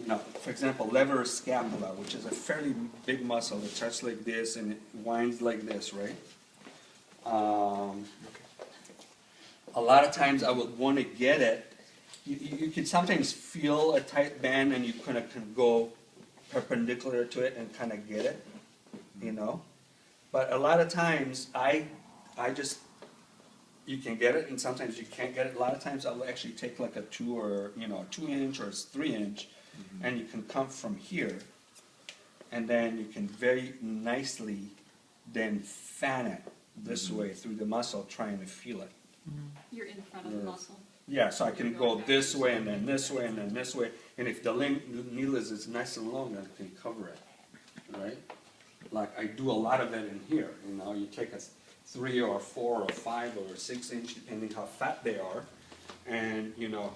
you know, for example, levator scapula, which is a fairly big muscle. It starts like this and it winds like this, right? A lot of times I would want to get it. You can sometimes feel a tight band and you kind of can go perpendicular to it and kind of get it, you know. But a lot of times I just, you can get it and sometimes you can't get it. A lot of times I'll actually take like a 2 or, you know, 2 inch or 3 inch, and you can come from here and then you can very nicely then fan it this way through the muscle trying to feel it. You're in front of the muscle. Yeah, so I can go this way and then this way and then this way, and if the needle is nice and long, I can cover it, right? Like I do a lot of it in here, you know, you take a 3 or 4 or 5 or 6 inch, depending how fat they are, and you know,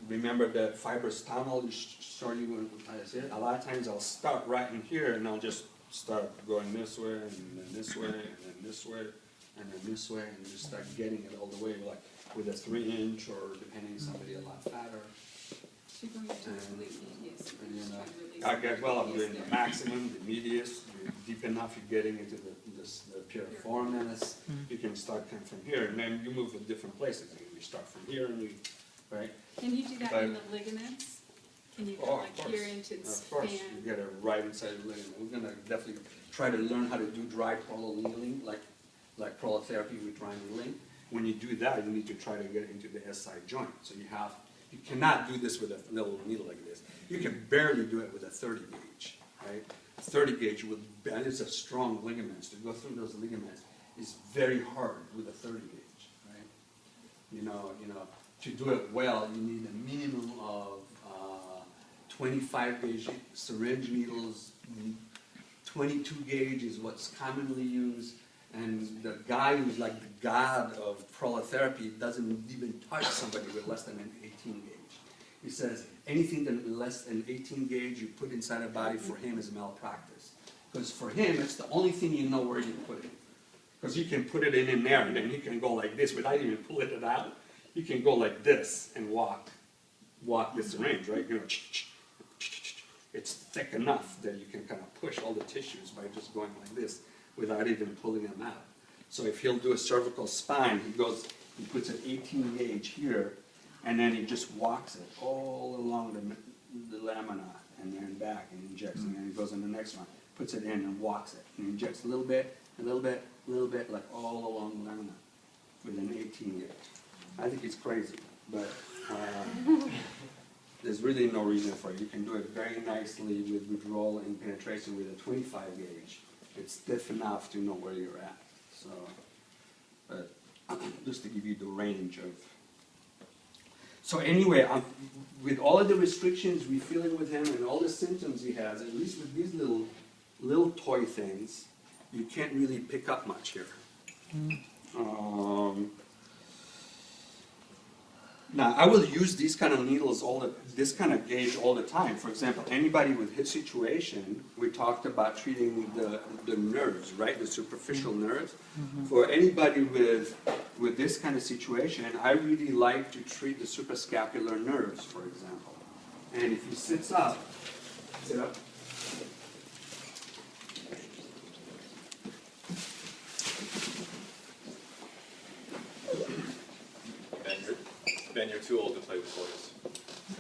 remember the fibrous tunnel you showed you when I said, a lot of times I'll start right in here and I'll just start going this way and then this way and then this way and then this way and just start getting it all the way, like with a 3 inch or depending somebody a lot fatter. So you're going to release the medius. And, you know, I get, well, I'm doing the maximum, the medius, deep enough you're getting into the piriformis. You can start kind of from here, and then you move to different places. You start from here, and right? Can you do that in the ligaments? Can you go like here into the span? Of course, you get it right inside the ligament. We're going to definitely try to learn how to do dry prolol needling, like prolotherapy with dry needling. When you do that, you need to try to get into the SI joint. So you cannot do this with a little needle like this. You can barely do it with a 30 gauge, right? 30 gauge with, and it's a strong ligaments. To go through those ligaments is very hard with a 30 gauge, right? You know, to do it well, you need a minimum of 25 gauge syringe needles. 22 gauge is what's commonly used. And the guy who's like the god of prolotherapy doesn't even touch somebody with less than an 18 gauge. He says anything that less than 18 gauge you put inside a body for him is malpractice. Because for him, it's the only thing you know where you put it. Because you can put it in there and then you can go like this without even pulling it out. You can go like this and walk the syringe, right? You know, it's thick enough that you can kind of push all the tissues by just going like this without even pulling them out. So if he'll do a cervical spine, he puts an 18 gauge here, and then he just walks it all along the lamina, and then back, and injects, and then he goes on the next one, puts it in and walks it, and injects a little bit, like all along the lamina with an 18 gauge. I think it's crazy, but there's really no reason for it. You can do it very nicely with withdrawal and penetration with a 25 gauge. It's stiff enough to know where you're at. So, but just to give you the range of. So anyway, with all of the restrictions we're feeling with him and all the symptoms he has, at least with these little toy things, you can't really pick up much here. Now, I will use these kind of needles, this kind of gauge all the time. For example, anybody with his situation, we talked about treating the nerves, right? The superficial nerves. For anybody with this kind of situation, I really like to treat the suprascapular nerves, for example. And if he sits up, sit up. Ben, you're too old to play with toys.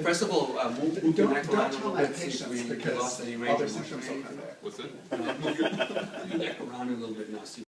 First of all, move your neck around a little bit. Patients, We because lost any range of other motion. symptoms will come back. What's it? Move your neck around a little bit now. See